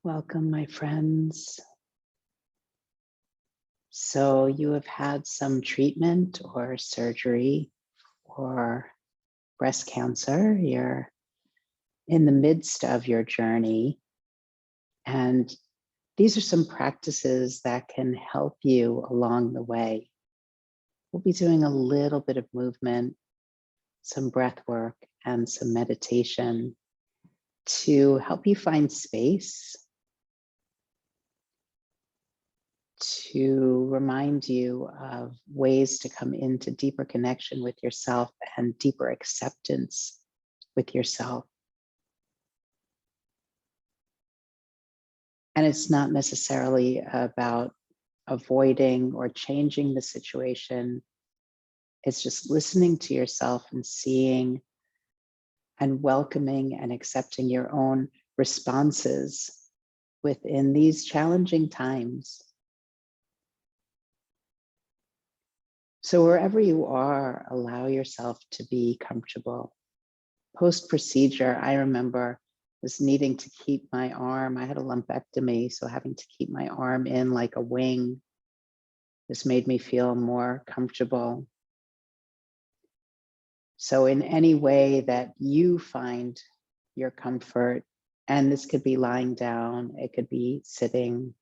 Welcome, my friends. So you have had some treatment or surgery or breast cancer. You're in the midst of your journey. And these are some practices that can help you along the way. We'll be doing a little bit of movement, some breath work, and some meditation to help you find space, to remind you of ways to come into deeper connection with yourself and deeper acceptance with yourself. And it's not necessarily about avoiding or changing the situation. It's just listening to yourself and seeing and welcoming and accepting your own responses within these challenging times. So wherever you are, allow yourself to be comfortable. Post-procedure, I remember was needing to keep my arm. I had a lumpectomy, so having to keep my arm in like a wing. This made me feel more comfortable. So in any way that you find your comfort, and this could be lying down, it could be sitting,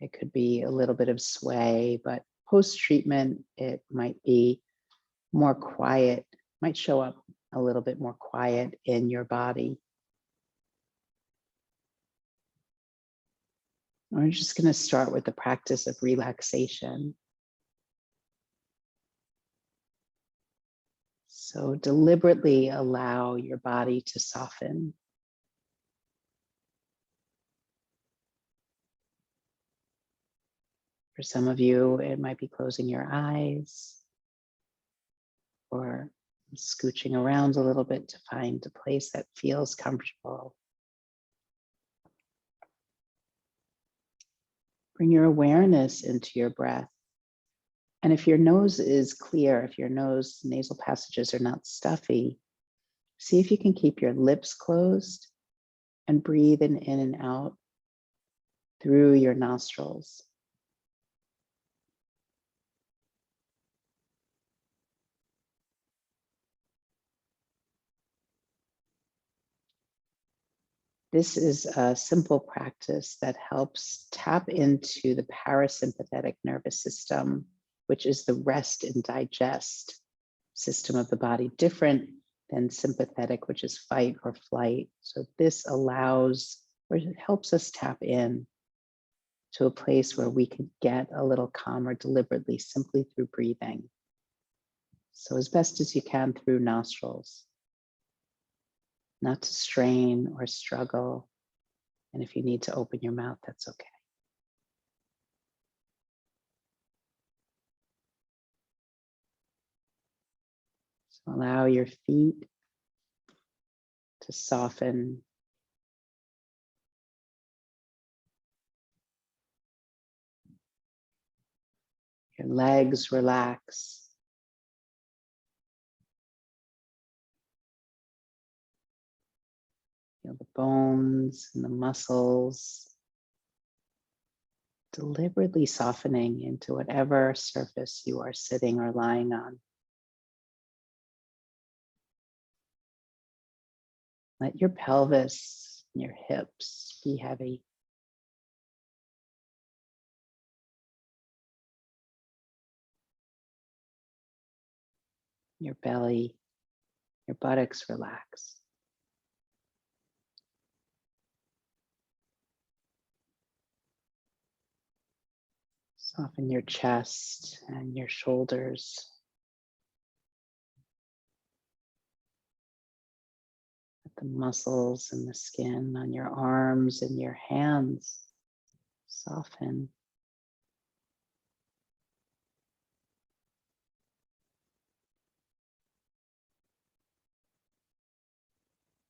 it could be a little bit of sway, but post-treatment, it might be more quiet, might show up a little bit more quiet in your body. We're just going to start with the practice of relaxation. So deliberately allow your body to soften. For some of you, it might be closing your eyes or scooching around a little bit to find a place that feels comfortable. Bring your awareness into your breath. And if your nose is clear, if your nasal passages are not stuffy, see if you can keep your lips closed and breathe in and out through your nostrils. This is a simple practice that helps tap into the parasympathetic nervous system, which is the rest and digest system of the body, different than sympathetic, which is fight or flight. So this allows, or it helps us tap in to a place where we can get a little calmer deliberately, simply through breathing. So as best as you can through nostrils, not to strain or struggle. And if you need to open your mouth, that's okay. So allow your feet to soften. Your legs relax. Feel the bones and the muscles deliberately softening into whatever surface you are sitting or lying on. Let your pelvis and your hips be heavy. Your belly, your buttocks relax. Soften your chest and your shoulders. Let the muscles and the skin on your arms and your hands soften.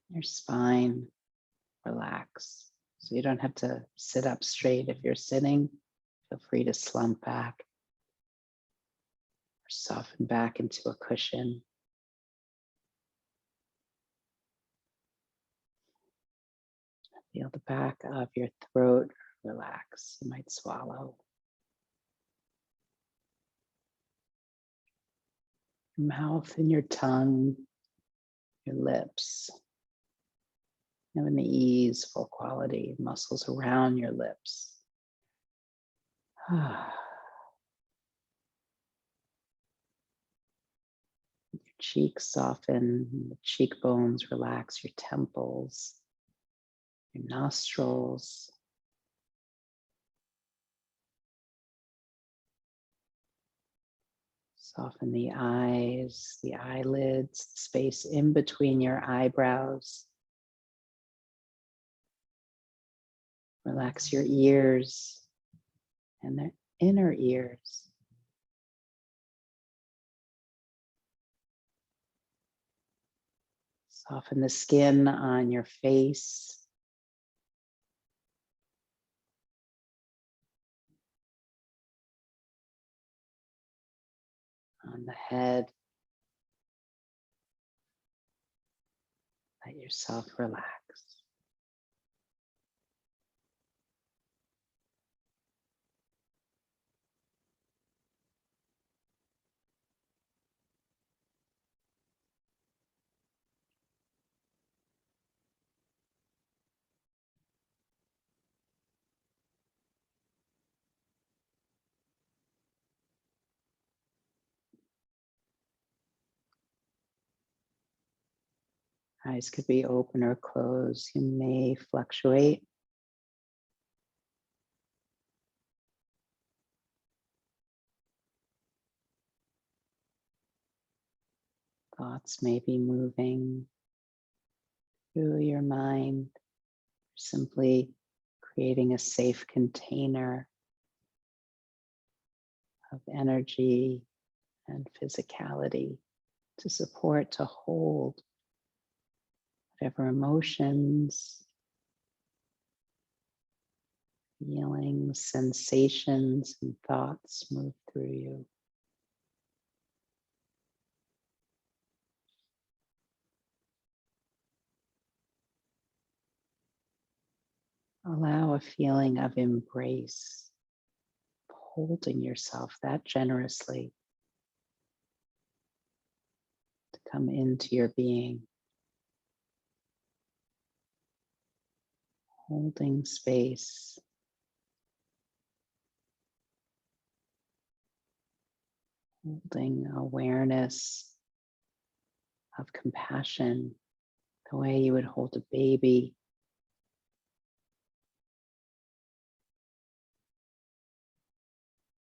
Your spine relax. So you don't have to sit up straight. If you're sitting, feel free to slump back or soften back into a cushion. Feel the back of your throat relax. You might swallow. Your mouth and your tongue, your lips, having the easeful quality, muscles around your lips. Your cheeks soften, the cheekbones relax, your temples, your nostrils. Soften the eyes, the eyelids, the space in between your eyebrows. Relax your ears and their inner ears. Soften the skin on your face. On the head. Let yourself relax. Eyes could be open or closed. You may fluctuate. Thoughts may be moving through your mind, simply creating a safe container of energy and physicality to support, to hold whatever emotions, feelings, sensations, and thoughts move through you. Allow a feeling of embrace, holding yourself that generously to come into your being. Holding space. Holding awareness of compassion, the way you would hold a baby.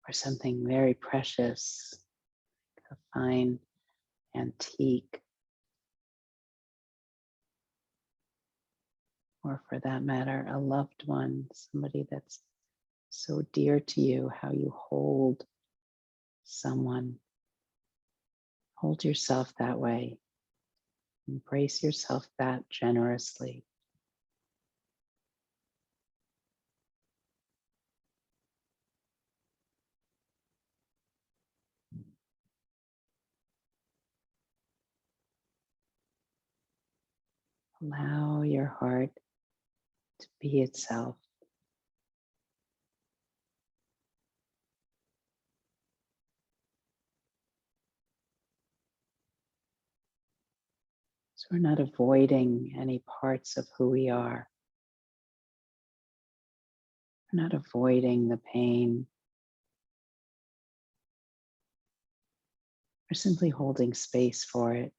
Or something very precious, a fine antique, or for that matter, a loved one, somebody that's so dear to you, how you hold someone. Hold yourself that way. Embrace yourself that generously. Allow your heart to be itself. So we're not avoiding any parts of who we are. We're not avoiding the pain. We're simply holding space for it.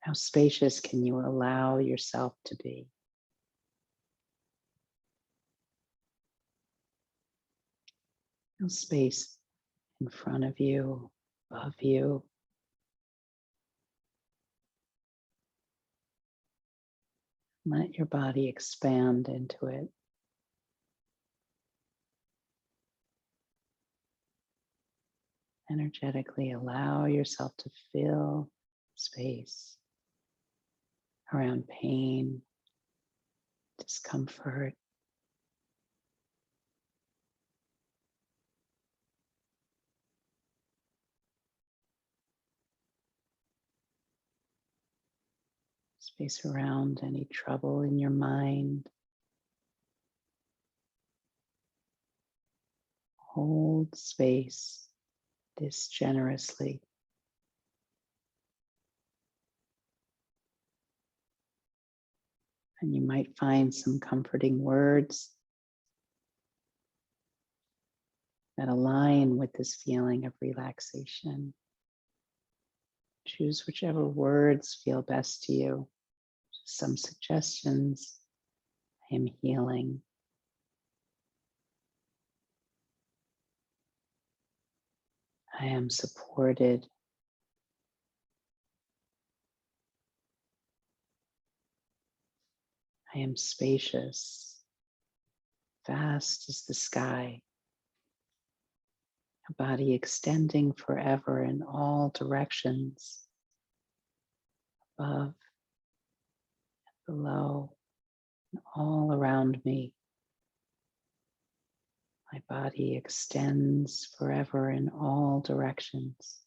How spacious can you allow yourself to be? No space in front of you, above you. Let your body expand into it. Energetically allow yourself to fill space around pain, discomfort, Space around any trouble in your mind. Hold space this generously. And you might find some comforting words that align with this feeling of relaxation. Choose whichever words feel best to you. Some suggestions. I am healing. I am supported. I am spacious, vast as the sky, a body extending forever in all directions, above, below, and all around me. My body extends forever in all directions.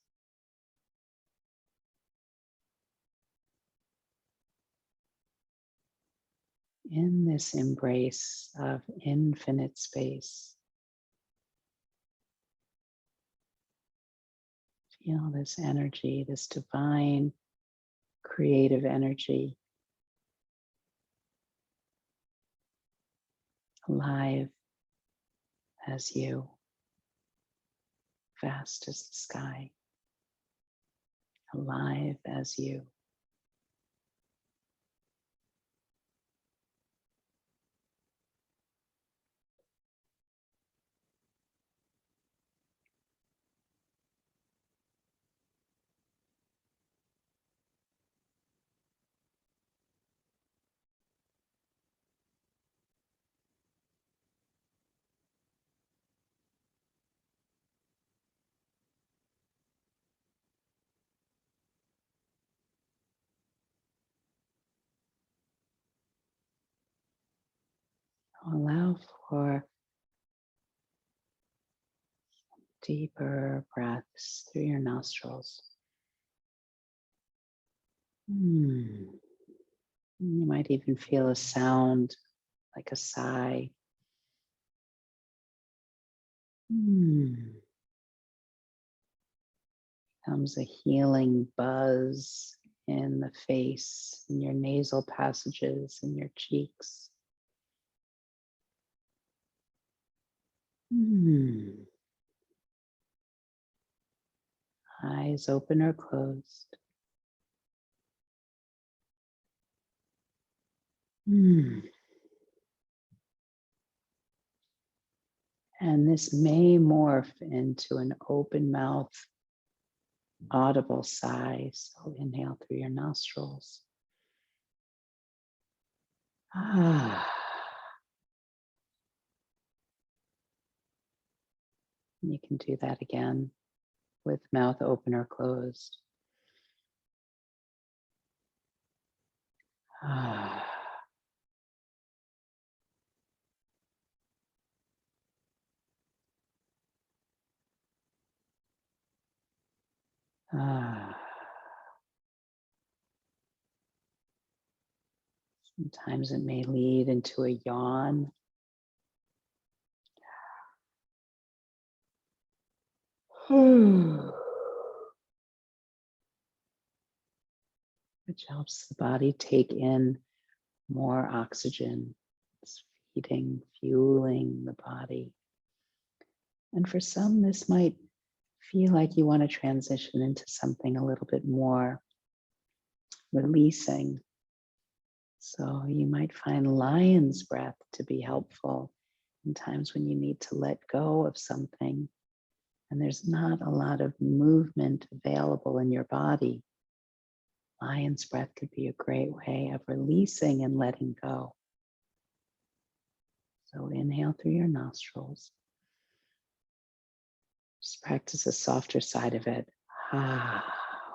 In this embrace of infinite space, feel this energy, this divine creative energy, alive as you, vast as the sky, alive as you. Allow for deeper breaths through your nostrils. You might even feel a sound like a sigh. Comes a healing buzz in the face, in your nasal passages, in your cheeks. Eyes open or closed. And this may morph into an open mouth, audible sigh. So inhale through your nostrils. You can do that again with mouth open or closed. Sometimes it may lead into a yawn. Which helps the body take in more oxygen. It's feeding, fueling the body. And for some, this might feel like you want to transition into something a little bit more releasing. So you might find lion's breath to be helpful in times when you need to let go of something and there's not a lot of movement available in your body. Lion's breath could be a great way of releasing and letting go. So inhale through your nostrils. Just practice the softer side of it.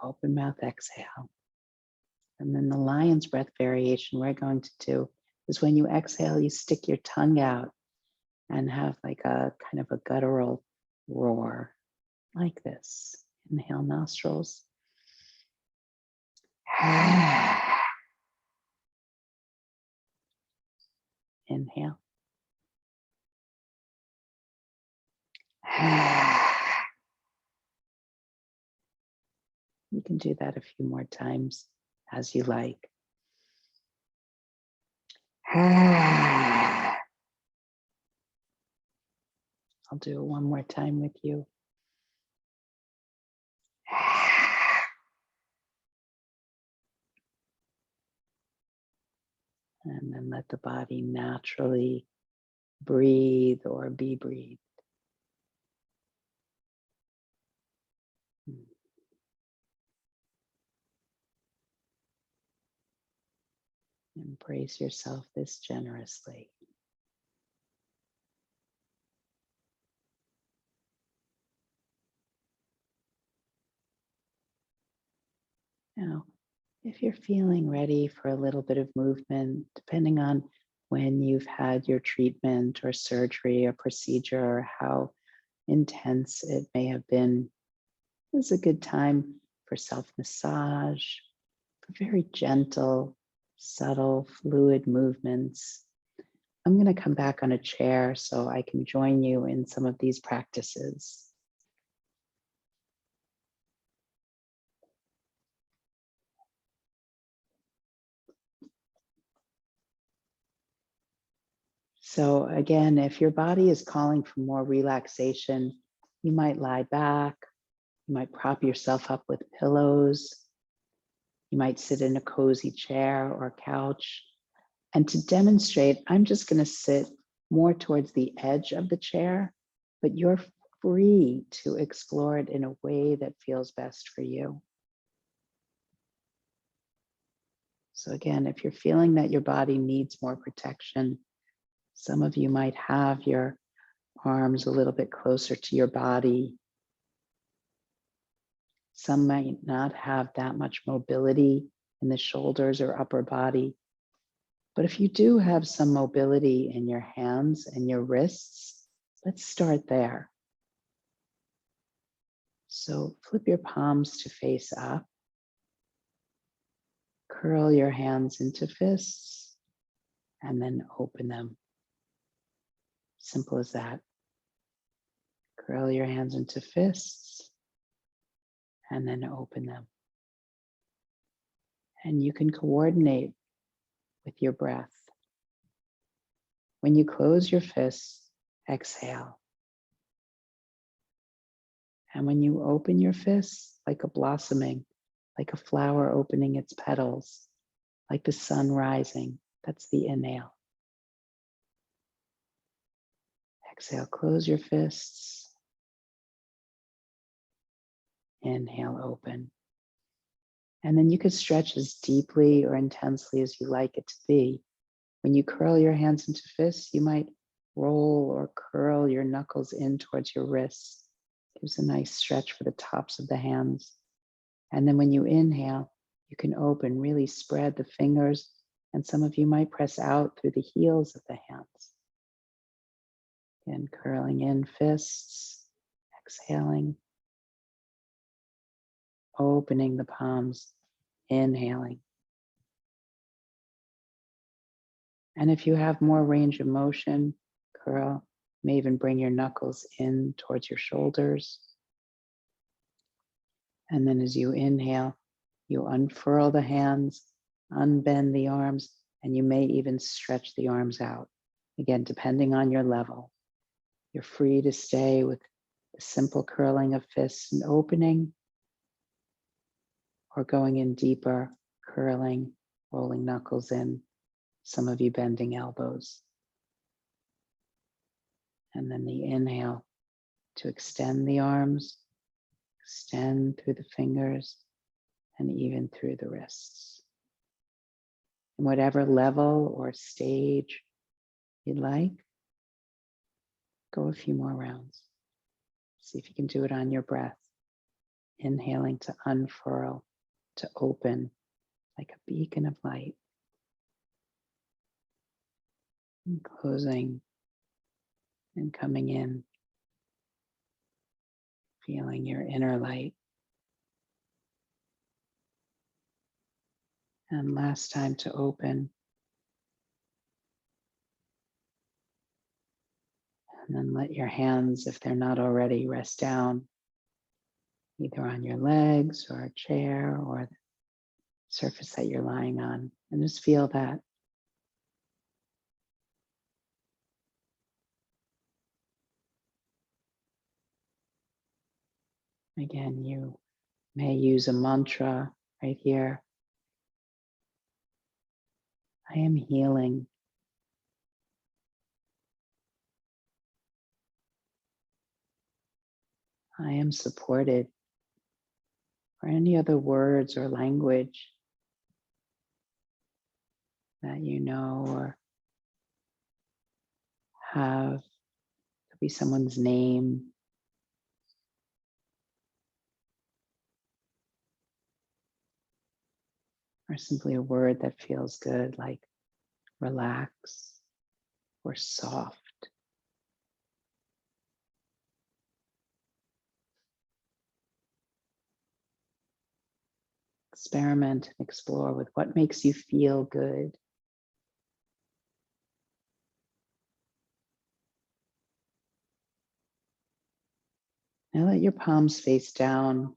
Open mouth exhale. And then the lion's breath variation we're going to do is when you exhale, you stick your tongue out and have like a kind of a guttural roar like this. Inhale nostrils. Inhale. You can do that a few more times as you like. I'll do it one more time with you. And then let the body naturally breathe or be breathed. Embrace yourself this generously. Now, if you're feeling ready for a little bit of movement, depending on when you've had your treatment or surgery or procedure or how intense it may have been, it's a good time for self-massage, for very gentle, subtle, fluid movements. I'm going to come back on a chair so I can join you in some of these practices. So again, if your body is calling for more relaxation, you might lie back, you might prop yourself up with pillows, you might sit in a cozy chair or couch. And to demonstrate, I'm just going to sit more towards the edge of the chair, but you're free to explore it in a way that feels best for you. So again, if you're feeling that your body needs more protection, some of you might have your arms a little bit closer to your body. Some might not have that much mobility in the shoulders or upper body. But if you do have some mobility in your hands and your wrists, let's start there. So flip your palms to face up. Curl your hands into fists and then open them. Simple as that. Curl your hands into fists and then open them. And you can coordinate with your breath. When you close your fists, exhale. And when you open your fists, like a blossoming, like a flower opening its petals, like the sun rising, that's the inhale. Exhale, close your fists. Inhale, open. And then you could stretch as deeply or intensely as you like it to be. When you curl your hands into fists, you might roll or curl your knuckles in towards your wrists. Gives a nice stretch for the tops of the hands. And then when you inhale, you can open, really spread the fingers, and some of you might press out through the heels of the hands. Again, curling in fists, exhaling, opening the palms, inhaling. And if you have more range of motion, curl, you may even bring your knuckles in towards your shoulders. And then as you inhale, you unfurl the hands, unbend the arms, and you may even stretch the arms out. Again, depending on your level. You're free to stay with the simple curling of fists and opening, or going in deeper, curling, rolling knuckles in, some of you bending elbows. And then the inhale to extend the arms, extend through the fingers, and even through the wrists. And whatever level or stage you'd like, go a few more rounds. See if you can do it on your breath. Inhaling to unfurl, to open like a beacon of light. And closing and coming in, feeling your inner light. And last time to open. And then let your hands, if they're not already, rest down either on your legs or a chair or the surface that you're lying on. And just feel that. Again, you may use a mantra right here. I am healing. I am supported. Or any other words or language that you know or have. Could be someone's name. Or simply a word that feels good, like relax or soft. Experiment and explore with what makes you feel good. Now let your palms face down,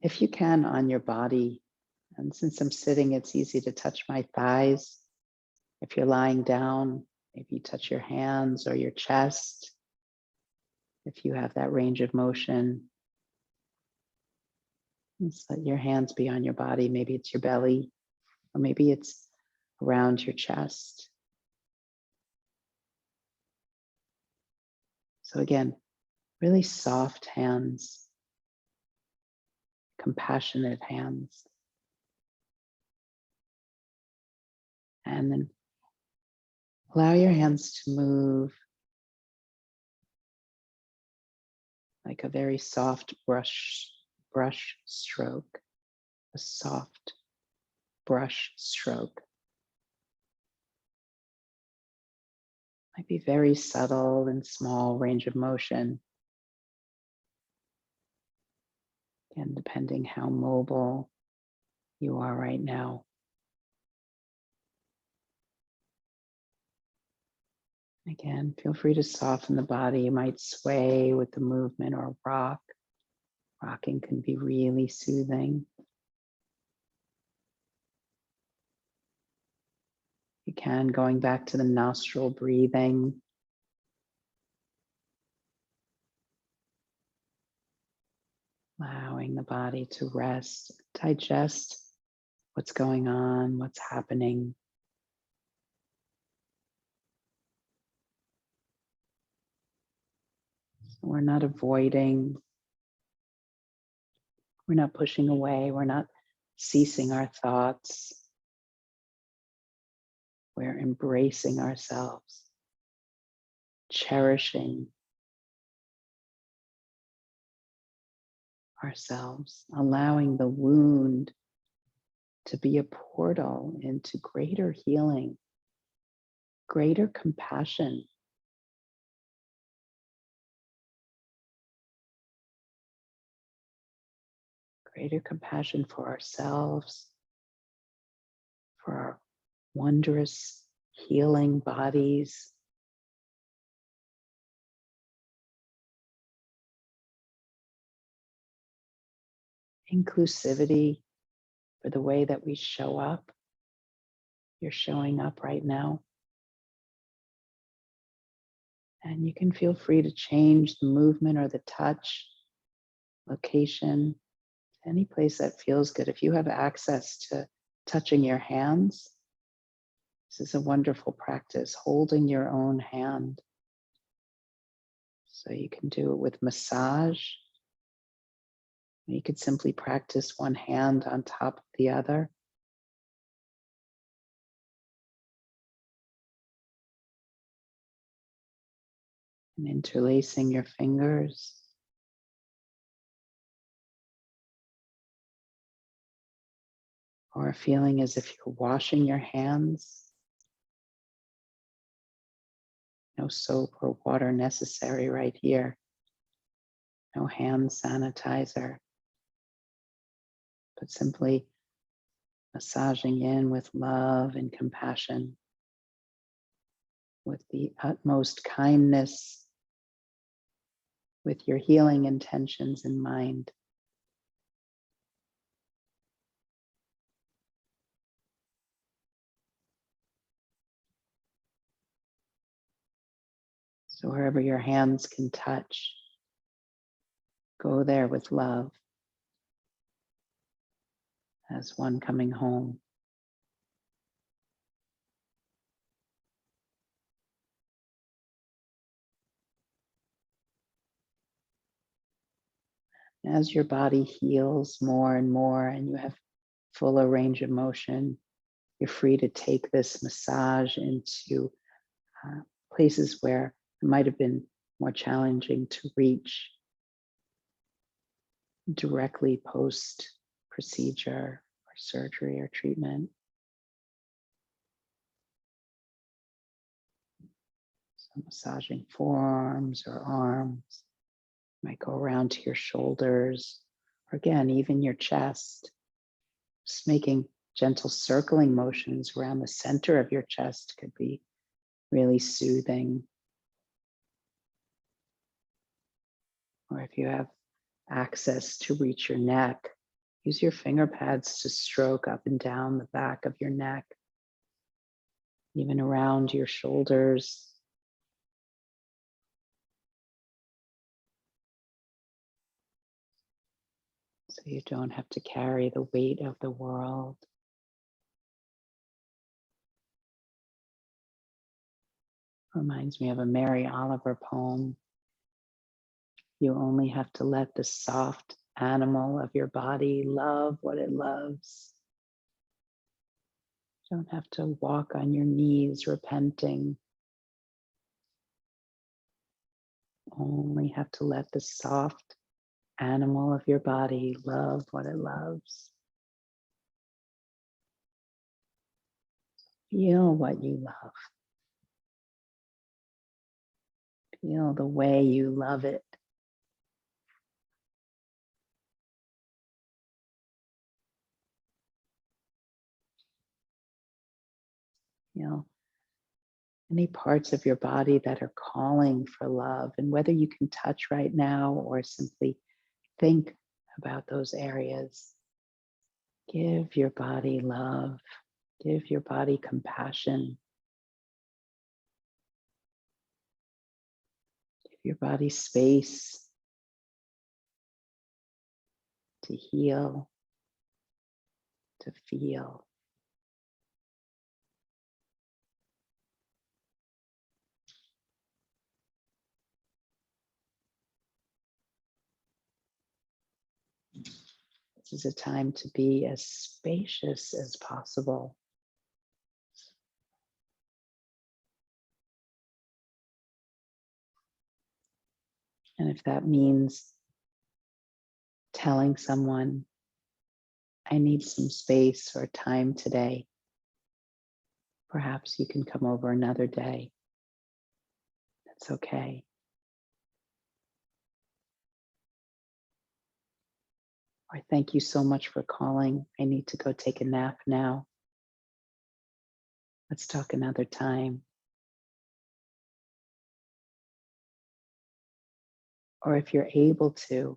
if you can, on your body. And since I'm sitting, it's easy to touch my thighs. If you're lying down, maybe touch your hands or your chest. If you have that range of motion, just let your hands be on your body. Maybe it's your belly, or maybe it's around your chest. So again, really soft hands, compassionate hands. And then allow your hands to move like a very soft brush stroke, a soft brush stroke. Might be very subtle and small range of motion. And depending how mobile you are right now. Again, feel free to soften the body. You might sway with the movement or rock. Rocking can be really soothing. You can, going back to the nostril breathing. Allowing the body to rest, digest what's going on, what's happening. We're not avoiding, we're not pushing away, we're not ceasing our thoughts. We're embracing ourselves, cherishing ourselves, allowing the wound to be a portal into greater healing, greater compassion. Greater compassion for ourselves, for our wondrous healing bodies. Inclusivity for the way that we show up. You're showing up right now. And you can feel free to change the movement or the touch, location, any place that feels good. If you have access to touching your hands, this is a wonderful practice, holding your own hand. So you can do it with massage. You could simply practice one hand on top of the other. And interlacing your fingers. Or feeling as if you're washing your hands. No soap or water necessary right here. No hand sanitizer. But simply massaging in with love and compassion. with the utmost kindness, with your healing intentions in mind. So wherever your hands can touch, go there with love as one coming home. As your body heals more and more and you have fuller range of motion, you're free to take this massage into places where it might have been more challenging to reach directly post procedure or surgery or treatment. So massaging forearms or arms, might go around to your shoulders, or again, even your chest. Just making gentle circling motions around the center of your chest could be really soothing. Or if you have access to reach your neck, use your finger pads to stroke up and down the back of your neck, even around your shoulders. So you don't have to carry the weight of the world. Reminds me of a Mary Oliver poem. You only have to let the soft animal of your body love what it loves. You don't have to walk on your knees repenting. Only have to let the soft animal of your body love what it loves. Feel what you love. Feel the way you love it. Feel any parts of your body that are calling for love, and whether you can touch right now or simply think about those areas. Give your body love. Give your body compassion. Give your body space to heal, to feel. This is a time to be as spacious as possible. And if that means telling someone, I need some space or time today, perhaps you can come over another day. That's okay. Or thank you so much for calling. I need to go take a nap now. Let's talk another time. Or if you're able to,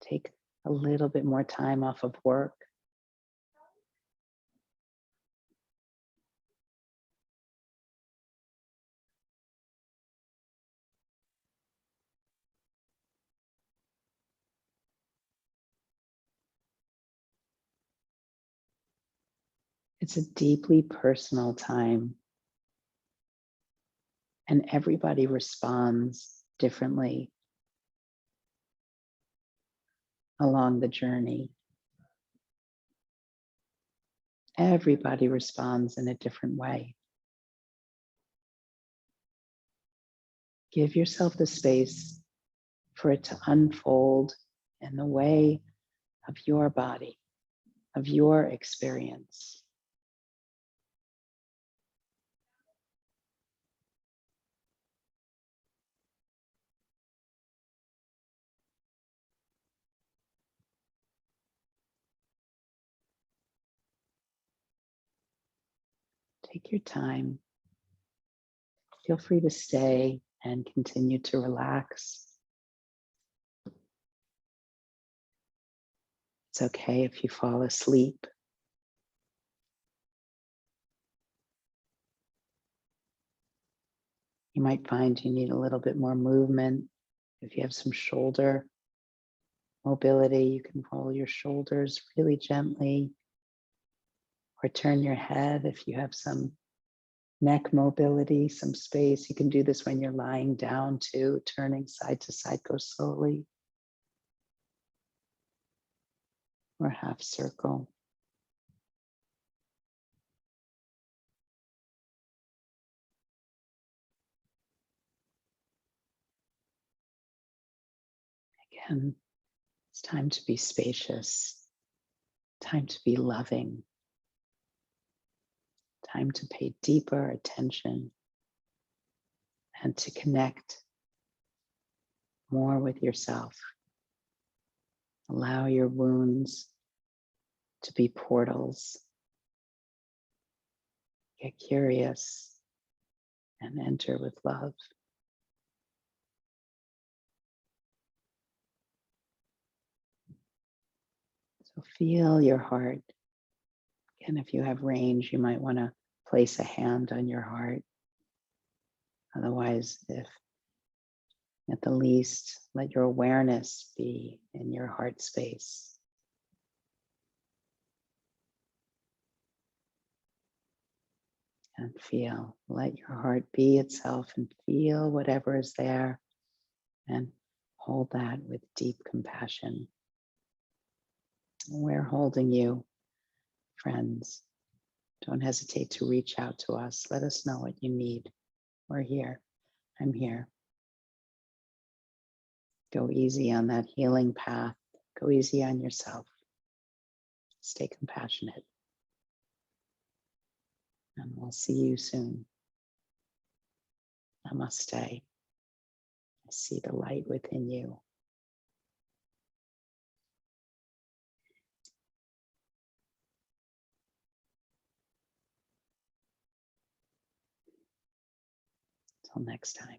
take a little bit more time off of work. It's a deeply personal time, and everybody responds differently along the journey. Everybody responds in a different way. Give yourself the space for it to unfold in the way of your body, of your experience. Take your time. Feel free to stay and continue to relax. It's okay if you fall asleep. You might find you need a little bit more movement. If you have some shoulder mobility, you can roll your shoulders really gently, or turn your head if you have some neck mobility, some space. You can do this when you're lying down too, turning side to side, go slowly, or half circle. Again, it's time to be spacious, time to be loving, time to pay deeper attention and to connect more with yourself. Allow your wounds to be portals. Get curious and enter with love. So feel your heart. And if you have range, you might want to place a hand on your heart. Otherwise, if at the least, let your awareness be in your heart space. And feel, let your heart be itself and feel whatever is there and hold that with deep compassion. We're holding you, friends. Don't hesitate to reach out to us. Let us know what you need. We're here. I'm here. Go easy on that healing path. Go easy on yourself. Stay compassionate. And we'll see you soon. Namaste. I see the light within you. Till next time.